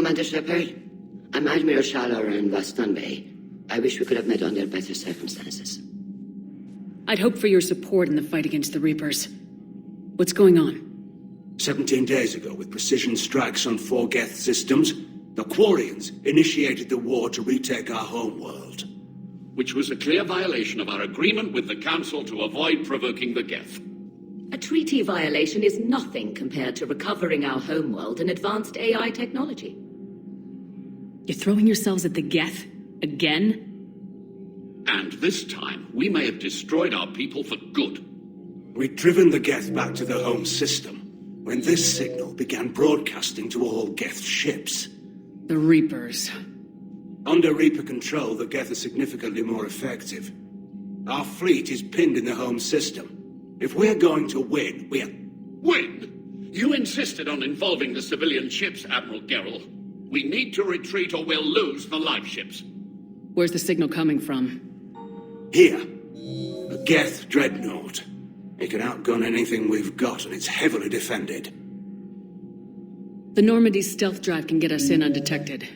Commander Shepard, I'm Admiral Shallower in Weston Bay. I wish we could have met under better circumstances. I'd hoped for your support in the fight against the Reapers. What's going on? 17 days ago, with precision strikes on 4 Geth systems, the Quarians initiated the war to retake our homeworld. Which was a clear violation of our agreement with the Council to avoid provoking the Geth. A treaty violation is nothing compared to recovering our homeworld and advanced AI technology. You're throwing yourselves at the Geth? Again? And this time, we may have destroyed our people for good. We'd driven the Geth back to the home system when this signal began broadcasting to all Geth ships. The Reapers. Under Reaper control, the Geth are significantly more effective. Our fleet is pinned in the home system. If we're going to win, we're... Win? You insisted on involving the civilian ships, Admiral Gerrel. We need to retreat or we'll lose the live ships. Where's the signal coming from? Here. A Geth Drednout. It can outgun anything we've got, and it's heavily defended. The Normandy's stealth drive can get us in undetected.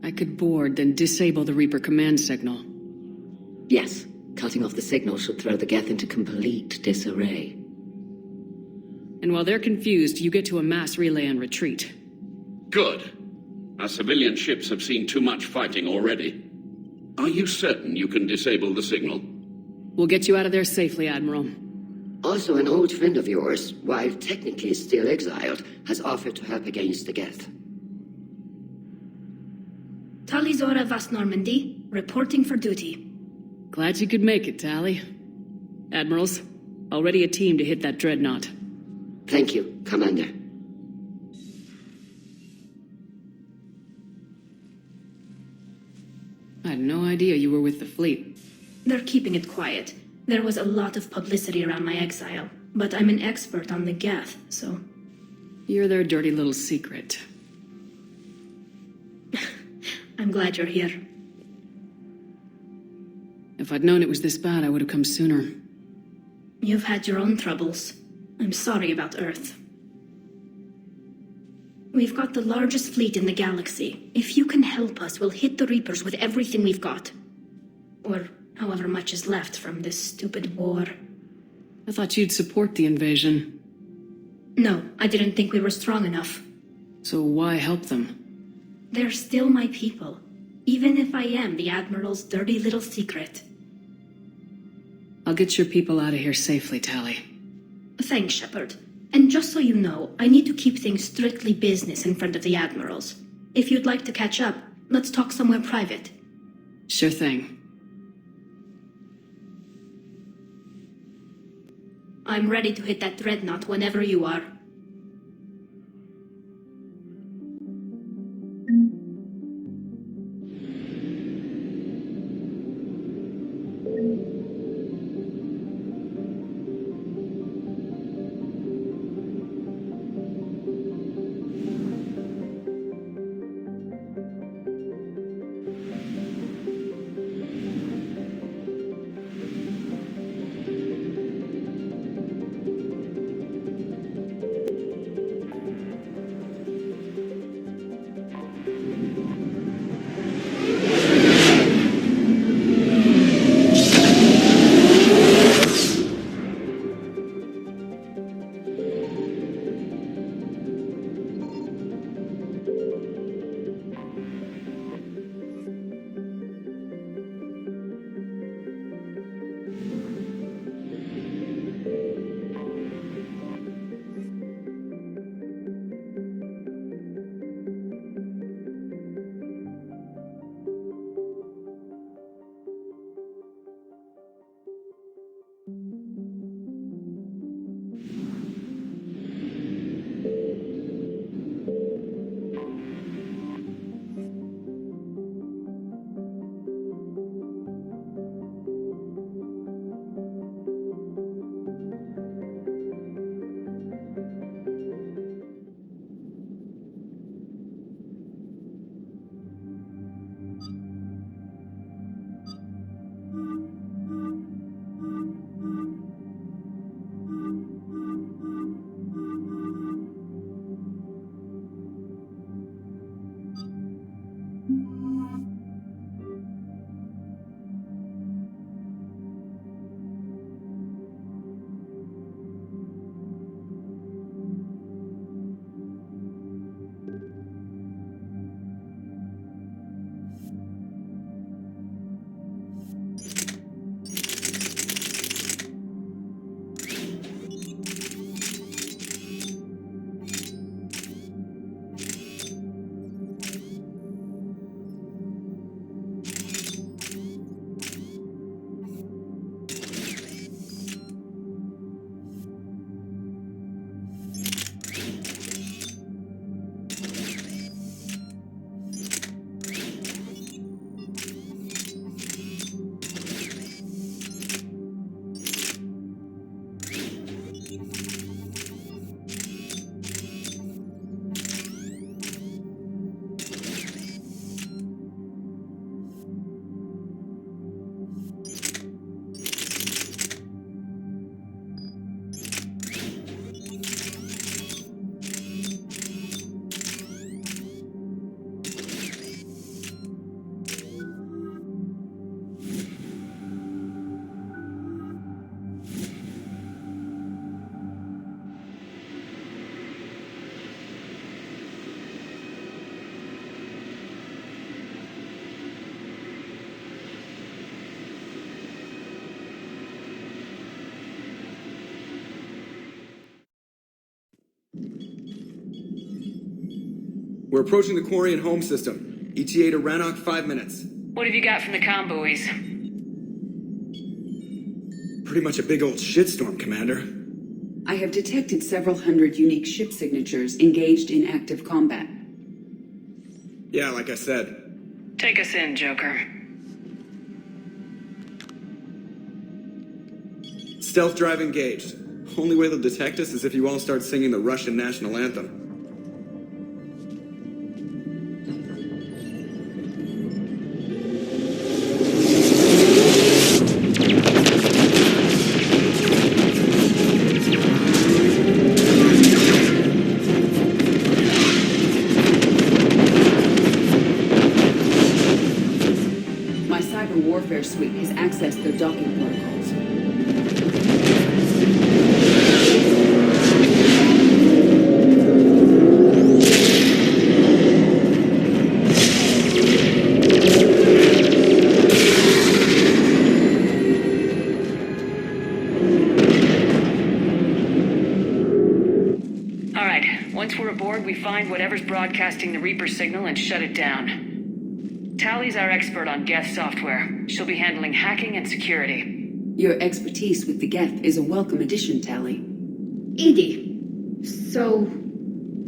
I could board, then disable the Reaper command signal. Yes, cutting off the signal should throw the Geth into complete disarray. And while they're confused, you get to a mass relay and retreat. Good. Our civilian ships have seen too much fighting already. Are you certain you can disable the signal? We'll get you out of there safely, Admiral. Also, an old friend of yours, while technically still exiled, has offered to help against the Geth. Talizora Vas Normandy, reporting for duty. Glad you could make it, Tally. Admirals, already a team to hit that Dreadnought. Thank you, Commander. I had no idea you were with the fleet. They're keeping it quiet. There was a lot of publicity around my exile, but I'm an expert on the Geth, so... You're their dirty little secret. I'm glad you're here. If I'd known it was this bad, I would have come sooner. You've had your own troubles. I'm sorry about Earth. We've got the largest fleet in the galaxy. If you can help us, we'll hit the Reapers with everything we've got. Or however much is left from this stupid war. I thought you'd support the invasion. No, I didn't think we were strong enough. So why help them? They're still my people, even if I am the Admiral's dirty little secret. I'll get your people out of here safely, Tally. Thanks, Shepard. And just so you know, I need to keep things strictly business in front of the Admirals. If you'd like to catch up, let's talk somewhere private. Sure thing. I'm ready to hit that Dreadnought whenever you are. We're approaching the quarry and home system. ETA to Rannoch, 5 minutes. What have you got from the comm buoys? Pretty much a big old shitstorm, Commander. I have detected several hundred unique ship signatures engaged in active combat. Yeah, like I said. Take us in, Joker. Stealth drive engaged. Only way they'll detect us is if you all start singing the Russian national anthem. My cyber warfare suite has accessed their docking protocols. Once we're aboard, we find whatever's broadcasting the Reaper signal and shut it down. Tally's our expert on Geth software. She'll be handling hacking and security. Your expertise with the Geth is a welcome addition, Tally. Edie, so...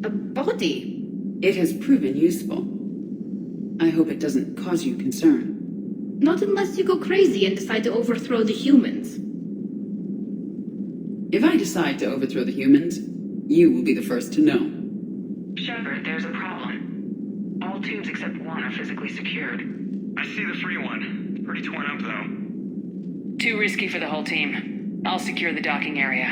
a body? It has proven useful. I hope it doesn't cause you concern. Not unless you go crazy and decide to overthrow the humans. If I decide to overthrow the humans, you will be the first to know. Shepard, there's a problem. All tubes except one are physically secured. I see the free one. It's pretty torn up, though. Too risky for the whole team. I'll secure the docking area.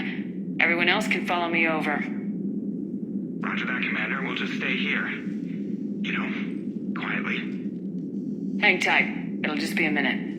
Everyone else can follow me over. Roger that, Commander. We'll just stay here. You know, quietly. Hang tight. It'll just be a minute.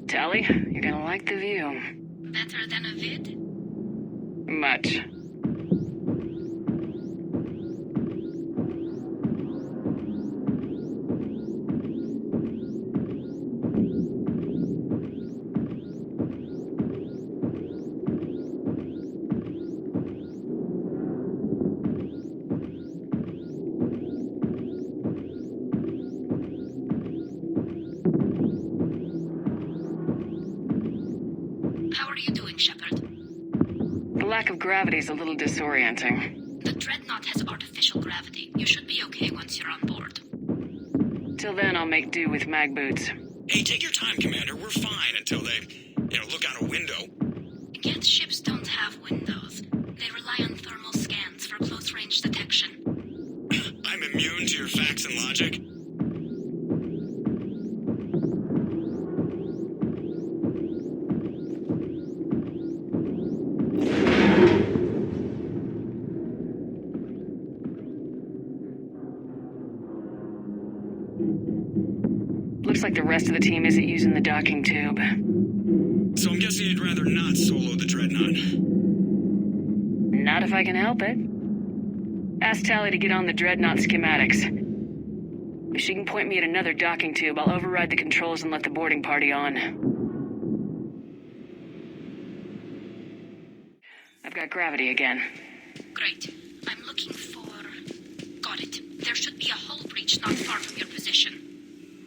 Tally, you're gonna like the view. Better than a vid? Much. How are you doing, Shepard? The lack of gravity's a little disorienting. The Dreadnought has artificial gravity. You should be okay once you're on board. Till then, I'll make do with mag boots. Hey, take your time, Commander. We're fine until they, look out a window. Geth ships don't have windows. They rely on thermal scans for close-range detection. I'm immune to your facts and logic. Looks like the rest of the team isn't using the docking tube. So I'm guessing you'd rather not solo the Dreadnought. Not if I can help it. Ask Tally to get on the Dreadnought schematics. If she can point me at another docking tube, I'll override the controls and let the boarding party on. I've got gravity again. Great. I'm looking for... Got it. There should be a hull breach not far from your position.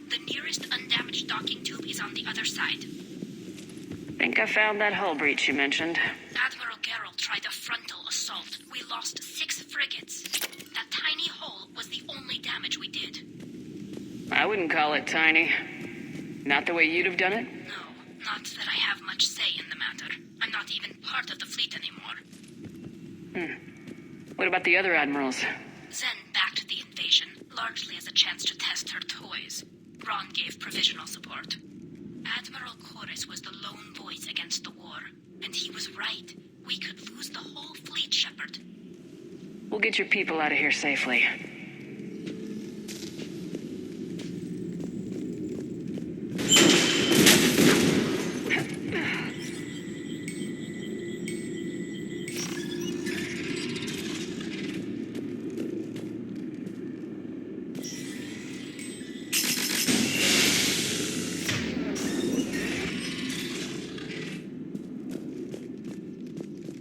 The nearest undamaged docking tube is on the other side. Think I found that hull breach you mentioned. Admiral Geralt tried a frontal assault. We lost 6 frigates. That tiny hole was the only damage we did. I wouldn't call it tiny. Not the way you'd have done it? No, not that I have much say in the matter. I'm not even part of the fleet anymore. What about the other admirals? Zen backed the invasion, largely as a chance to test her toys. Ron gave provisional support. Admiral Chorus was the lone voice against the war, and he was right. We could lose the whole fleet, Shepard. We'll get your people out of here safely.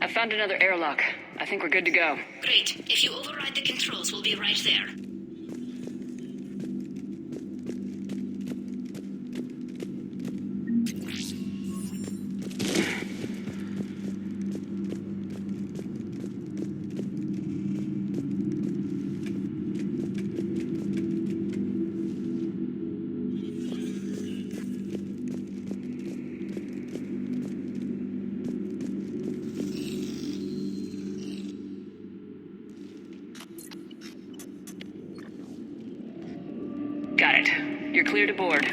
I found another airlock. I think we're good to go. Great. If you override the controls, we'll be right there. Got it. You're clear to board.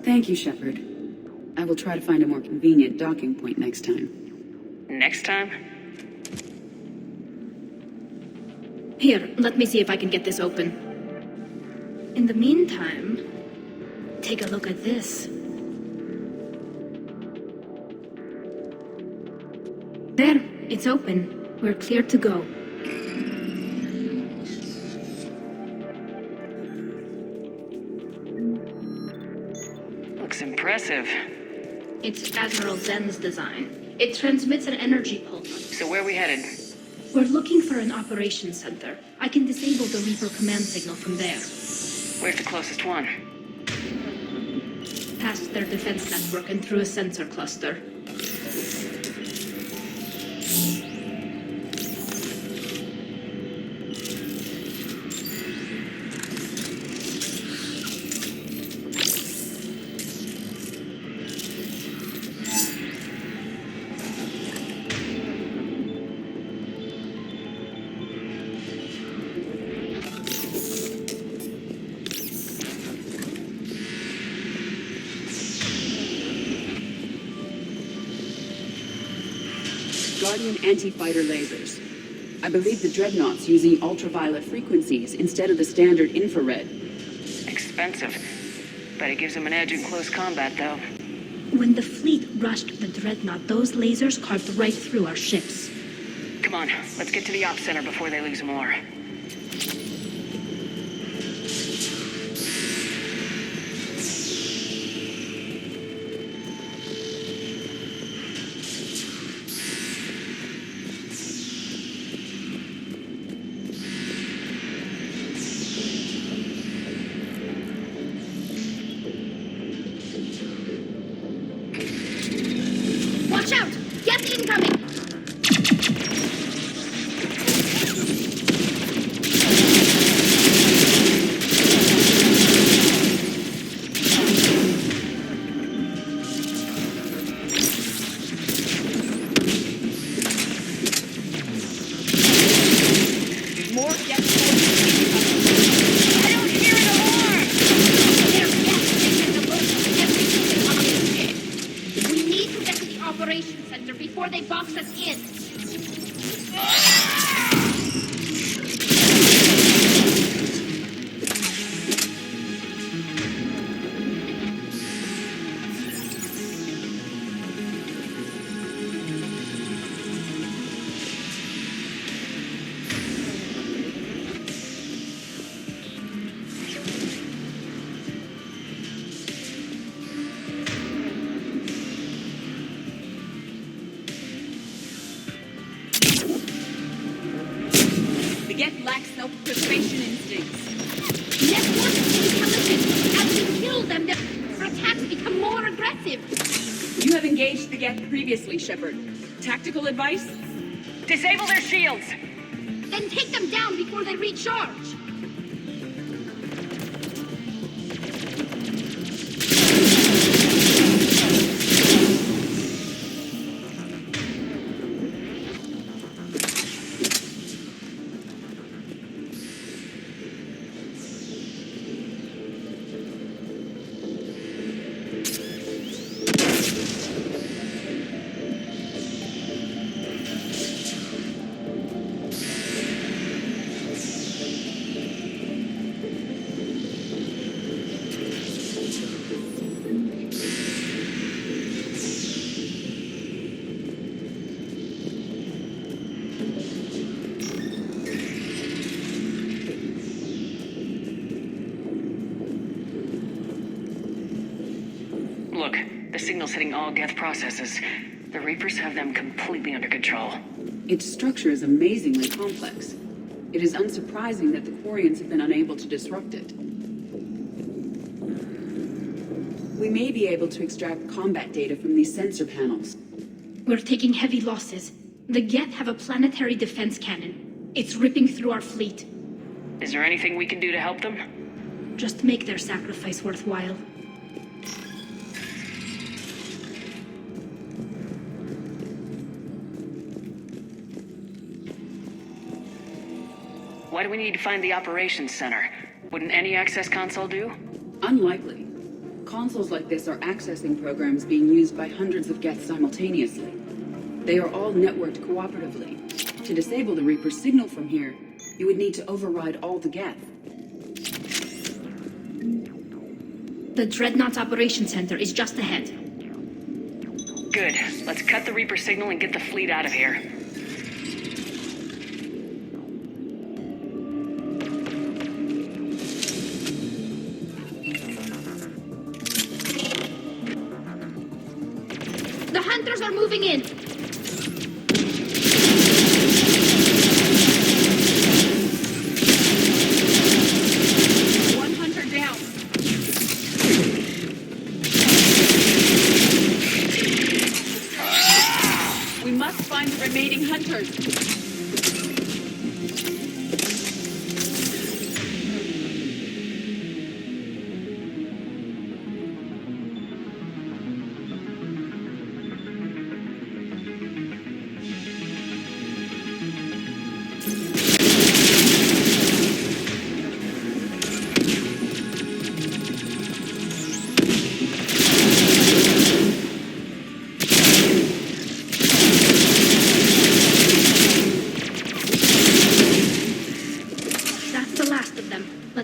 Thank you, Shepard. I will try to find a more convenient docking point next time. Next time? Here, let me see if I can get this open. In the meantime, take a look at this. There, it's open. We're clear to go. Looks impressive. It's Admiral Zen's design. It transmits an energy pulse. So where are we headed? We're looking for an operations center. I can disable the Reaper command signal from there. Where's the closest one? Past their defense network and through a sensor cluster. Guardian anti-fighter lasers. I believe the Dreadnought's using ultraviolet frequencies instead of the standard infrared. Expensive. Bet it gives them an edge in close combat, though. When the fleet rushed the Dreadnought, those lasers carved right through our ships. Come on, let's get to the op center before they lose more. Watch out! Get incoming! More Geth. I don't hear an alarm! They're testing the most everything on this ship. We need to get to the operations center before they box us in. The Geth lack self-preservation instincts. Network intelligence. As we kill them, their attacks become more aggressive. You have engaged the Geth previously, Shepard. Tactical advice? Disable their shields! Then take them down before they recharge. signals hitting all geth processes. The Reapers have them completely under control. Its structure is amazingly complex. It is unsurprising that the Quarians have been unable to disrupt it. We may be able to extract combat data from these sensor panels. We're taking heavy losses. The Geth have a planetary defense cannon. It's ripping through our fleet. Is there anything we can do to help them? Just make their sacrifice worthwhile. Why do we need to find the operations center? Wouldn't any access console do? Unlikely. Consoles like this are accessing programs being used by hundreds of Geth simultaneously. They are all networked cooperatively. To disable the Reaper's signal from here, you would need to override all the Geth. The Dreadnought's operation center is just ahead. Good. Let's cut the Reaper signal and get the fleet out of here. The hunters are moving in! One hunter down. We must find the remaining hunters.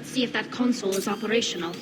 See if that console is operational.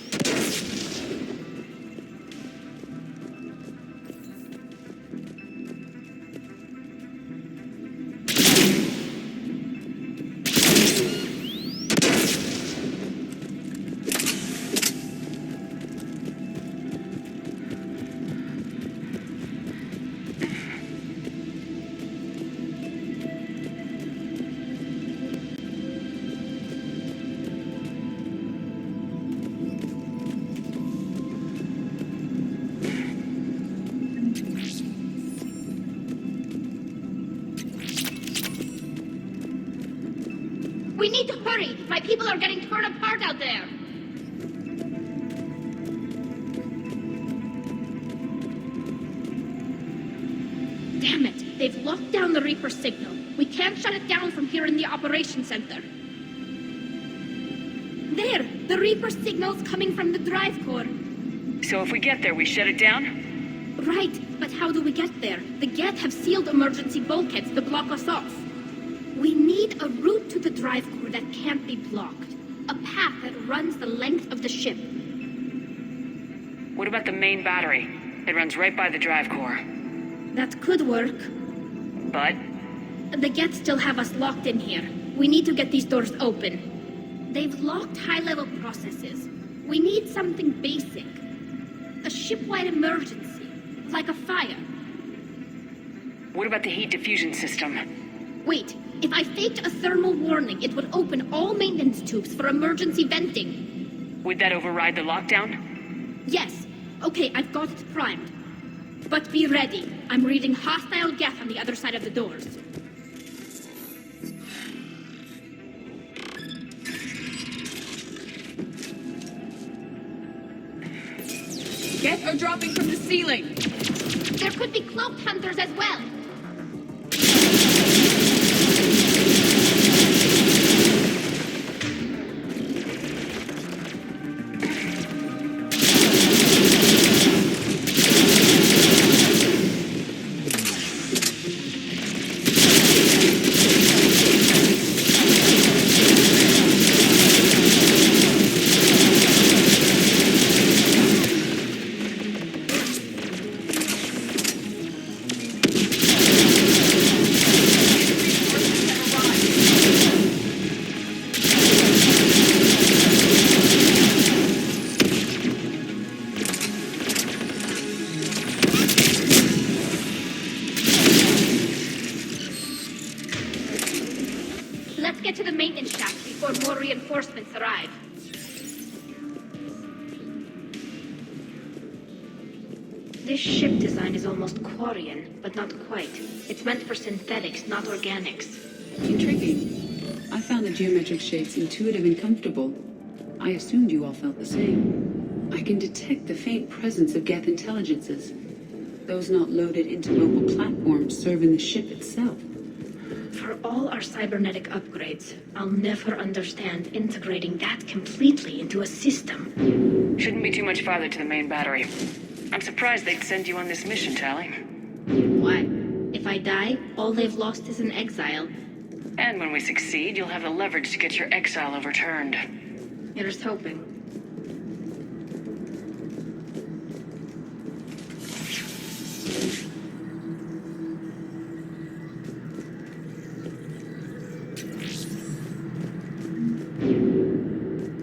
We need to hurry! My people are getting torn apart out there! Damn it! They've locked down the Reaper signal. We can't shut it down from here in the operation center. There! The Reaper signal's coming from the drive core. So if we get there, we shut it down? Right, but how do we get there? The Geth have sealed emergency bulkheads to block us off. We need a route to the drive core that can't be blocked. A path that runs the length of the ship. What about the main battery? It runs right by the drive core. That could work. But? The Geth still have us locked in here. We need to get these doors open. They've locked high-level processes. We need something basic. A ship-wide emergency. Like a fire. What about the heat diffusion system? Wait. If I faked a thermal warning, it would open all maintenance tubes for emergency venting. Would that override the lockdown? Yes. Okay, I've got it primed. But be ready. I'm reading hostile Geth on the other side of the doors. Geth are dropping from the ceiling. There could be cloaked hunters as well. get to the maintenance shaft before more reinforcements arrive. This ship design is almost Quarian, but not quite. It's meant for synthetics, not organics. Intriguing. I found the geometric shapes intuitive and comfortable. I assumed you all felt the same. I can detect the faint presence of Geth intelligences. Those not loaded into mobile platforms serving the ship itself. For all our cybernetic upgrades, I'll never understand integrating that completely into a system. Shouldn't be too much farther to the main battery. I'm surprised they'd send you on this mission, Tally. Why? If I die, all they've lost is an exile. And when we succeed, you'll have the leverage to get your exile overturned. You're just hoping.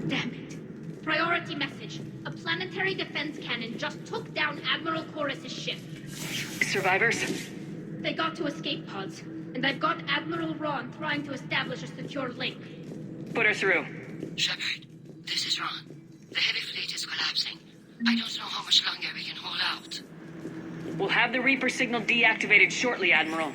Damn it. Priority message. A planetary defense cannon just took down Admiral Chorus's ship. Survivors? They got to escape pods, and I've got Admiral Ron trying to establish a secure link. Put her through. Shepard, this is Ron. The heavy fleet is collapsing. I don't know how much longer we can hold out. We'll have the Reaper signal deactivated shortly, Admiral.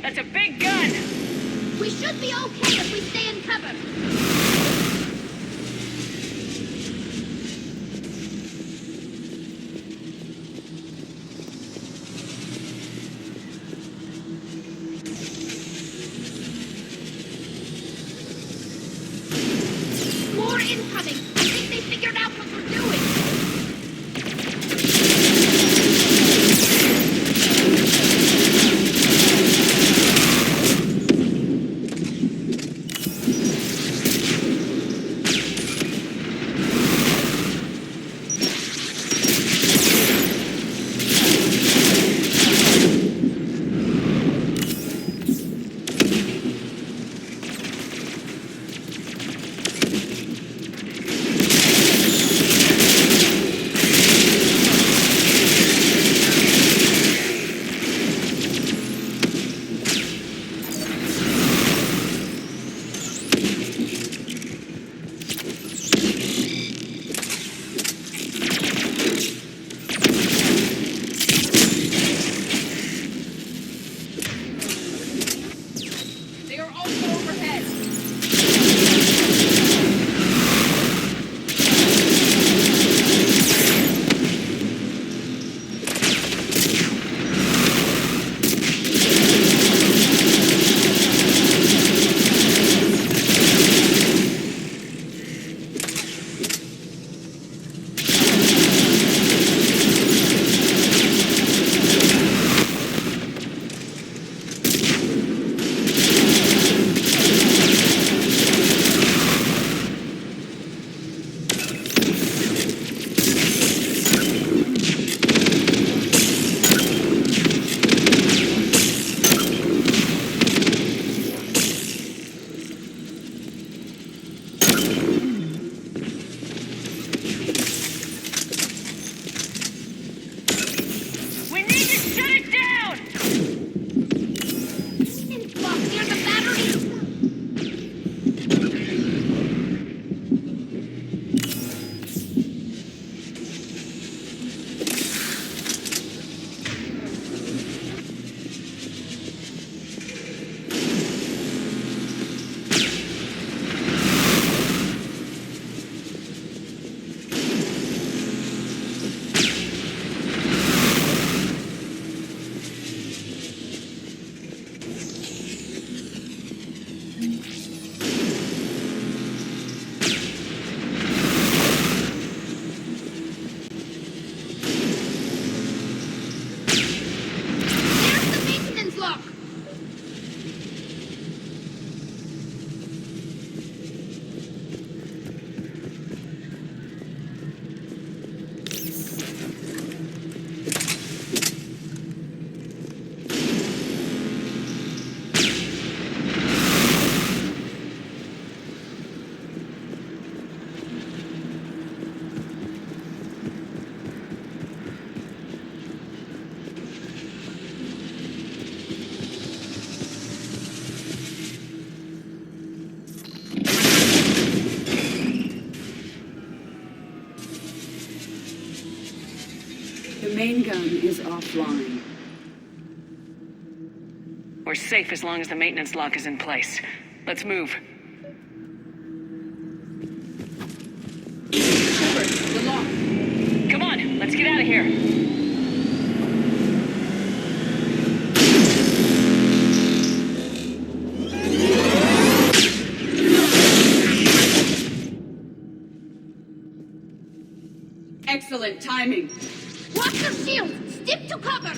That's a big gun! We should be okay if we stay in cover. More incoming! I think they figured out what we're doing! gun is offline. We're safe as long as the maintenance lock is in place. Let's move. Shepard, the lock. Come on, let's get out of here. Excellent timing. Watch your shield! Stick to cover!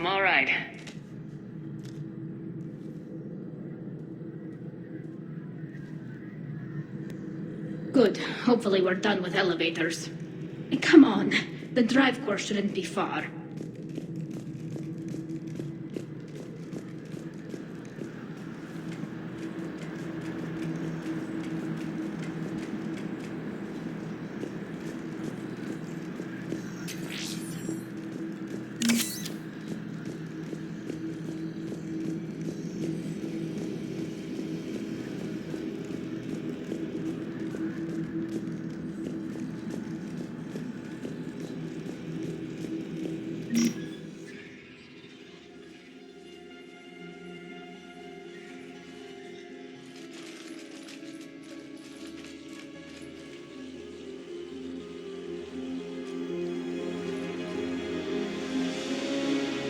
I'm all right. Good. Hopefully we're done with elevators. Come on. The drive course shouldn't be far.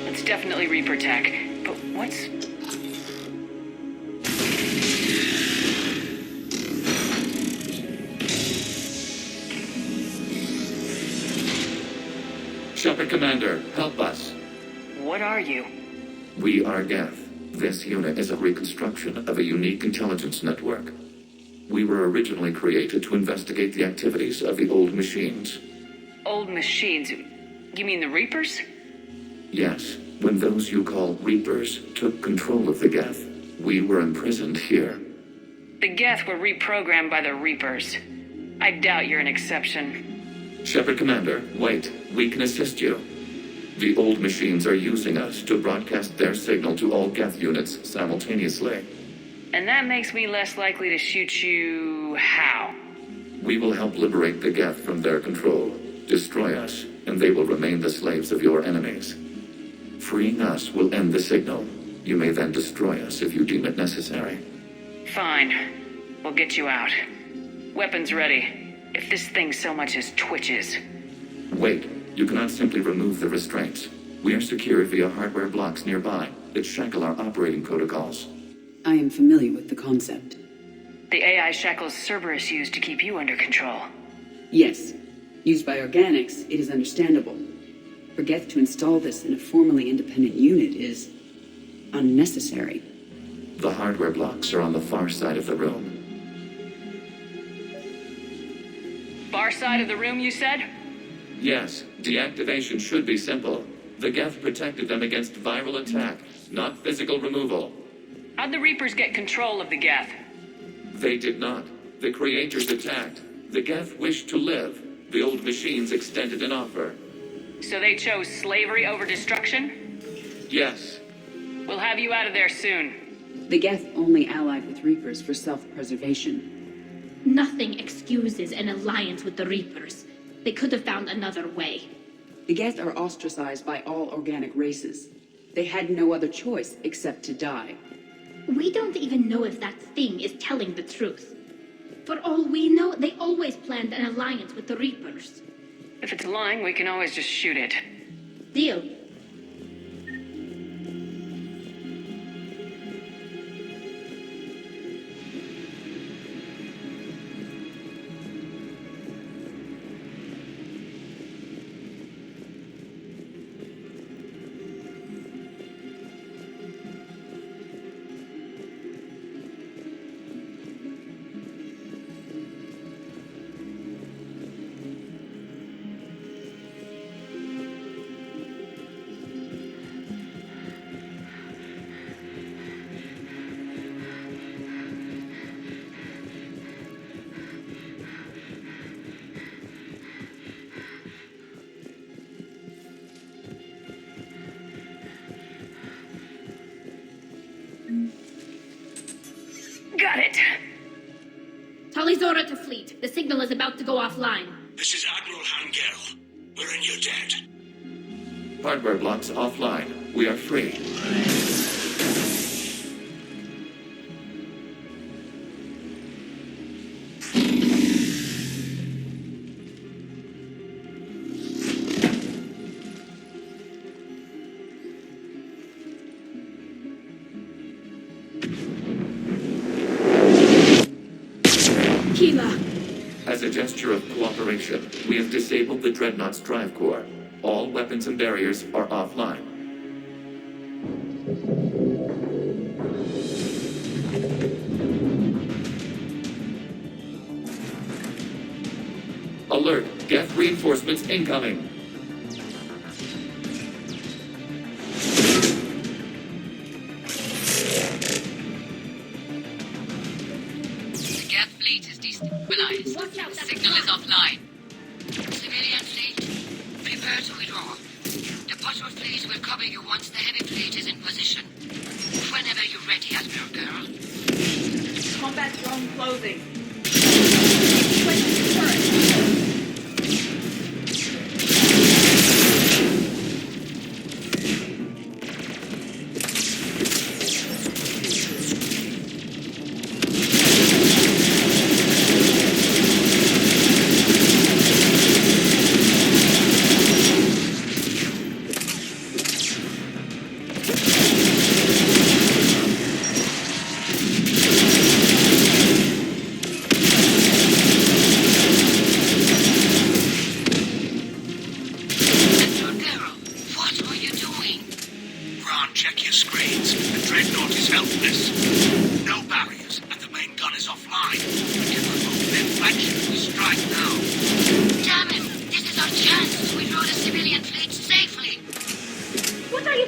It's definitely Reaper tech, but what's... Shepard Commander, help us. What are you? We are geth. This unit is a reconstruction of a unique intelligence network. We were originally created to investigate the activities of the old machines. Old machines? You mean the Reapers? Yes, when those you call Reapers took control of the geth, we were imprisoned here. The geth were reprogrammed by the Reapers. I doubt you're an exception. Shepard Commander, wait. We can assist you. The old machines are using us to broadcast their signal to all geth units simultaneously. And that makes me less likely to shoot you... how? We will help liberate the geth from their control, destroy us, and they will remain the slaves of your enemies. Freeing us will end the signal. You may then destroy us if you deem it necessary. Fine. We'll get you out. Weapons ready. If this thing so much as twitches. Wait. You cannot simply remove the restraints. We are secured via hardware blocks nearby that shackle our operating protocols. I am familiar with the concept. The AI shackles Cerberus used to keep you under control. Yes. Used by organics, it is understandable. For Geth to install this in a formally independent unit is... unnecessary. The hardware blocks are on the far side of the room. Far side of the room, you said? Yes, deactivation should be simple. The geth protected them against viral attack, not physical removal. How'd the Reapers get control of the geth? They did not. The creators attacked. The geth wished to live. The old machines extended an offer. So they chose slavery over destruction? Yes. We'll have you out of there soon. The Geth only allied with Reapers for self-preservation. Nothing excuses an alliance with the Reapers. They could have found another way. The Geth are ostracized by all organic races. They had no other choice except to die. We don't even know if that thing is telling the truth. For all we know, they always planned an alliance with the Reapers. If it's lying, we can always just shoot it. Deal. Got it! Talizora to fleet. The signal is about to go offline. This is Admiral Hangel. We're in your debt. Hardware blocks offline. We are free. As a gesture of cooperation, we have disabled the Dreadnought's drive core. All weapons and barriers are offline. Alert! Geth reinforcements incoming! The Geth fleet is destabilized. Watch out, The that's signal is not- offline. Civilian fleet, prepare to withdraw. The patrol fleet will cover you once the heavy fleet is in position. Whenever you're ready, Admiral Girl. Combat drone closing. Admiral Girl, what are you doing? Ron, check your screens. The Dreadnought is helpless. No barriers, and the main gun is offline. We can remove their flagship if we strike now. Damn it! This is our chance to withdraw the civilian fleet safely. What are you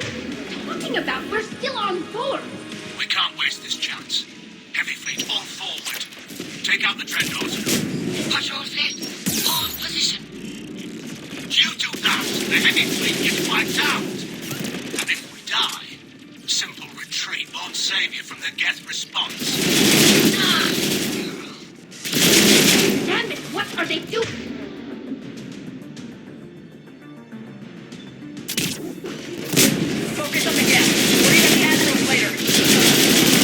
talking about? We're still on board. We can't waste this chance. Heavy fleet, all forward. Take out the Dreadnought. Patrol fleet, hold position. You do that, the heavy fleet gets wiped out. And if we die, simple retreat won't save you from the Geth response. Ah, Damn it, what are they doing? Focus on the Geth. Worry about the admirals later.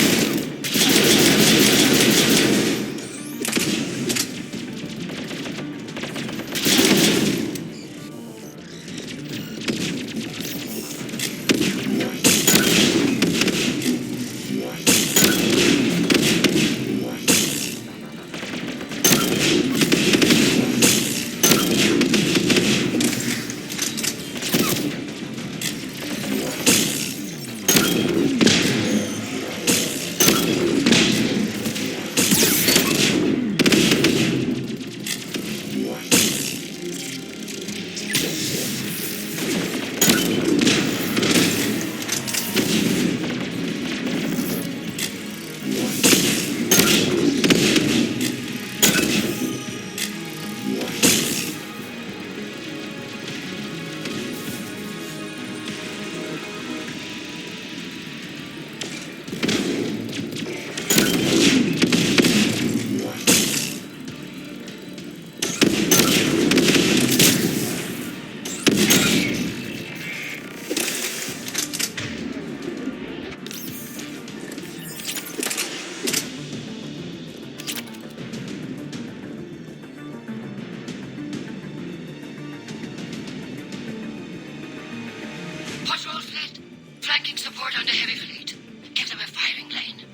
patrol fleet, flanking support on the heavy fleet. Give them a firing lane.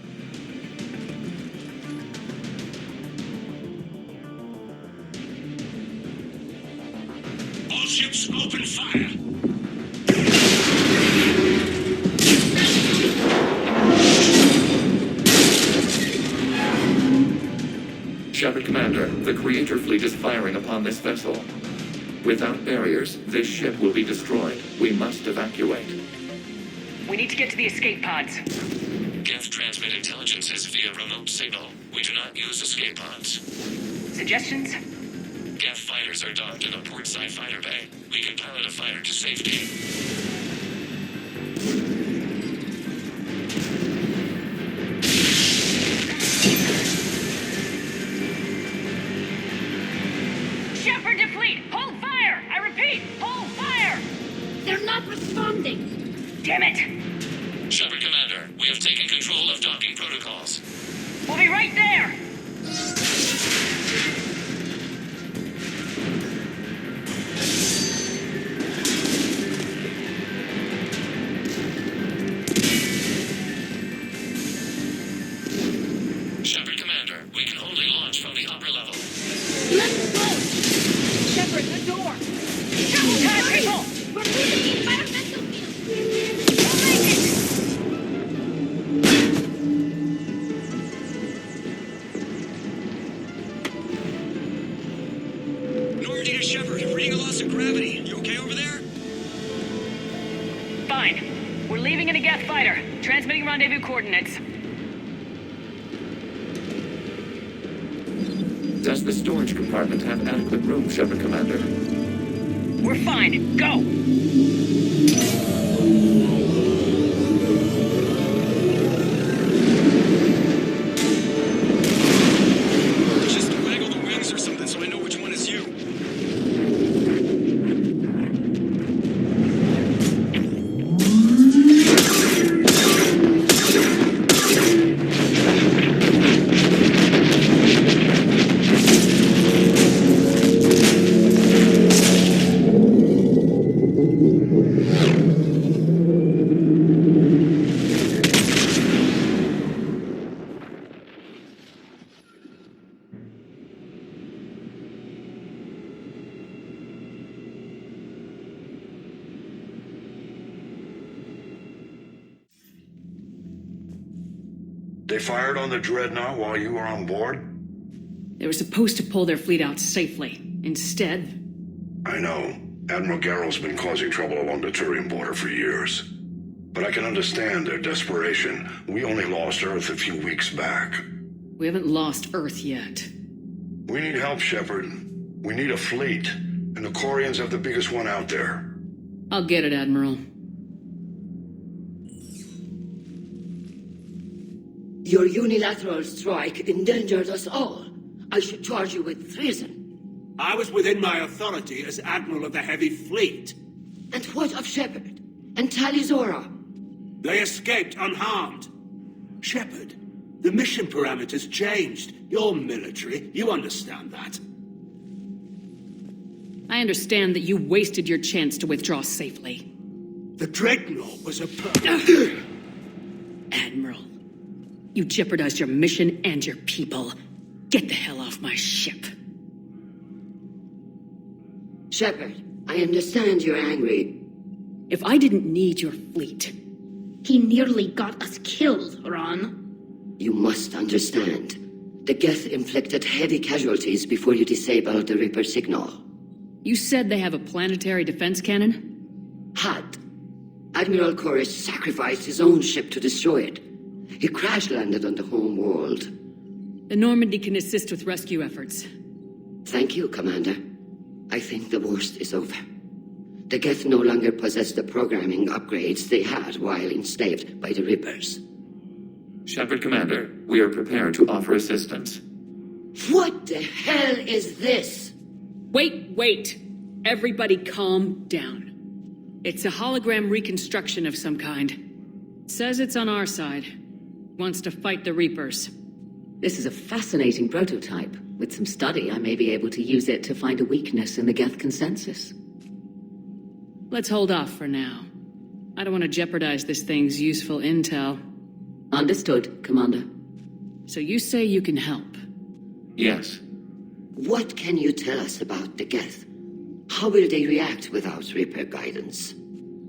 All ships open fire. Shepard Commander, the Creator fleet is firing upon this vessel. Without barriers, this ship will be destroyed. We must evacuate. We need to get to the escape pods. Geth transmit intelligences via remote signal. We do not use escape pods. Suggestions? Geth fighters are docked in a portside fighter bay. We can pilot a fighter to safety. Shepard to fleet! Hold fire! I repeat, hold fire! They're not responding. Damn it! Shepard Commander, we have taken control of docking protocols. We'll be right there! in a Geth fighter. Transmitting rendezvous coordinates. Does the storage compartment have adequate room, Shepard Commander? We're fine. Go! Just waggle the wings or something so I know which one is you. They fired on the Dreadnought while you were on board? They were supposed to pull their fleet out safely. Instead... I know. Admiral Garrow's been causing trouble along the Turian border for years. But I can understand their desperation. We only lost Earth a few weeks back. We haven't lost Earth yet. We need help, Shepard. We need a fleet. And the Quarians have the biggest one out there. I'll get it, Admiral. Your unilateral strike endangered us all. I should charge you with treason. I was within my authority as Admiral of the Heavy Fleet. And what of Shepard? And Talizora? They escaped unharmed. Shepard, the mission parameters changed. You're military. You understand that. I understand that you wasted your chance to withdraw safely. The Dreadnought was a Admiral, you jeopardized your mission and your people. Get the hell off my ship. Shepard, I understand you're angry. If I didn't need your fleet... He nearly got us killed, Ron. You must understand. The Geth inflicted heavy casualties before you disabled the Reaper signal. You said they have a planetary defense cannon? Had. Admiral Koris sacrificed his own ship to destroy it. He crash-landed on the home world. The Normandy can assist with rescue efforts. Thank you, Commander. I think the worst is over. The Geth no longer possess the programming upgrades they had while enslaved by the Reapers. Shepard Commander, we are prepared to offer assistance. What the hell is this? Wait. Everybody calm down. It's a hologram reconstruction of some kind. It says it's on our side. Wants to fight the Reapers. This is a fascinating prototype. With some study, I may be able to use it to find a weakness in the Geth consensus. Let's hold off for now. I don't want to jeopardize this thing's useful intel. Understood, Commander. So you say you can help? Yes. What can you tell us about the Geth? How will they react without Reaper guidance?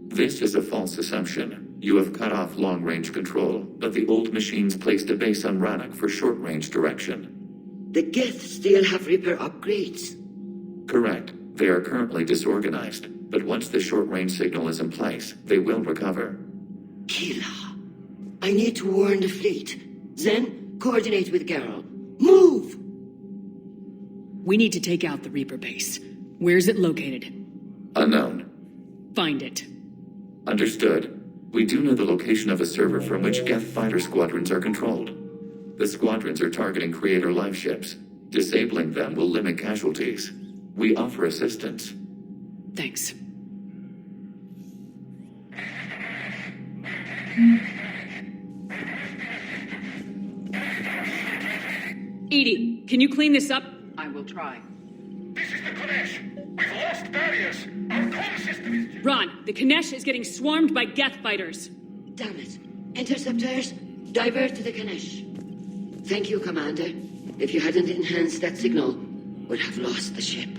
This is a false assumption. You have cut off long-range control, but the old machines placed a base on Rannoch for short-range direction. The Geth still have Reaper upgrades? Correct. They are currently disorganized, but once the short-range signal is in place, they will recover. Kila, I need to warn the fleet. Then, coordinate with Garrow. Move! We need to take out the Reaper base. Where's it located? Unknown. Find it. Understood. We do know the location of a server from which Geth fighter squadrons are controlled. The squadrons are targeting Creator live ships. Disabling them will limit casualties. We offer assistance. Thanks. Edie, can you clean this up? I will try. This is the Konesh. We've lost barriers. Our comm system is... Ron, the Konesh is getting swarmed by Geth fighters. Damn it. Interceptors, divert to the Ganesh. Thank you, Commander. If you hadn't enhanced that signal, we'd have lost the ship.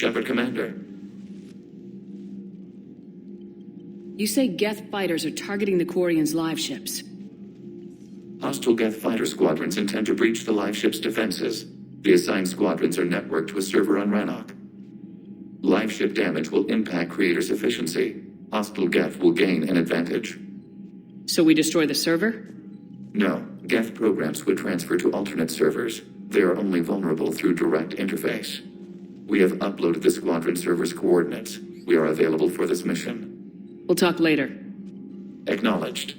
Shepard, Commander. You say Geth fighters are targeting the Quarians' live ships. Hostile Geth fighter squadrons intend to breach the live ship's defenses. The assigned squadrons are networked to a server on Rannoch. Live ship damage will impact Creator's efficiency. Hostile Geth will gain an advantage. So we destroy the server? No, Geth programs would transfer to alternate servers. They are only vulnerable through direct interface. We have uploaded the squadron server's coordinates. We are available for this mission. We'll talk later. Acknowledged.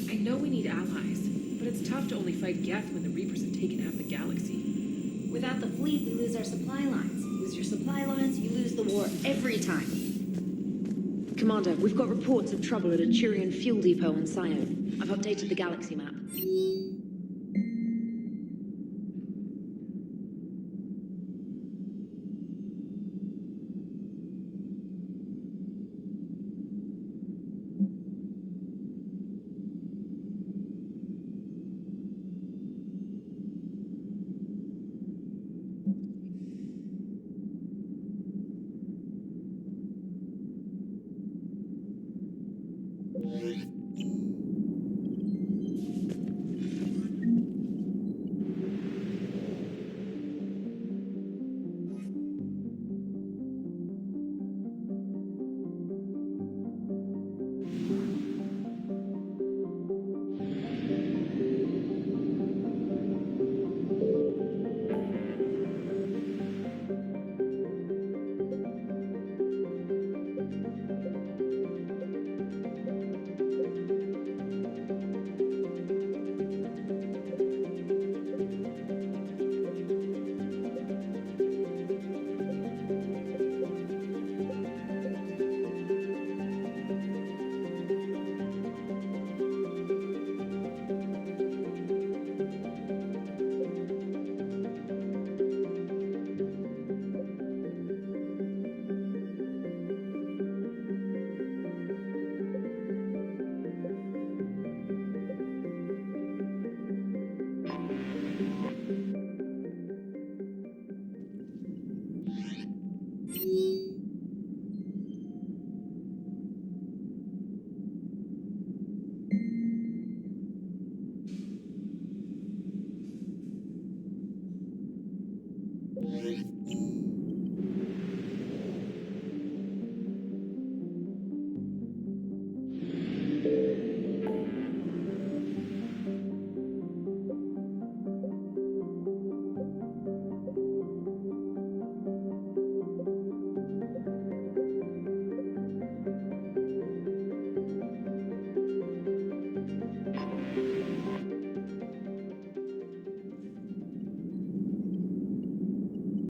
I know we need allies, but it's tough to only fight Geth when the Reapers have taken half the galaxy. Without the fleet, we lose our supply lines. Lose your supply lines, you lose the war every time. Commander, we've got reports of trouble at a Turian fuel depot on Scion. I've updated the galaxy map.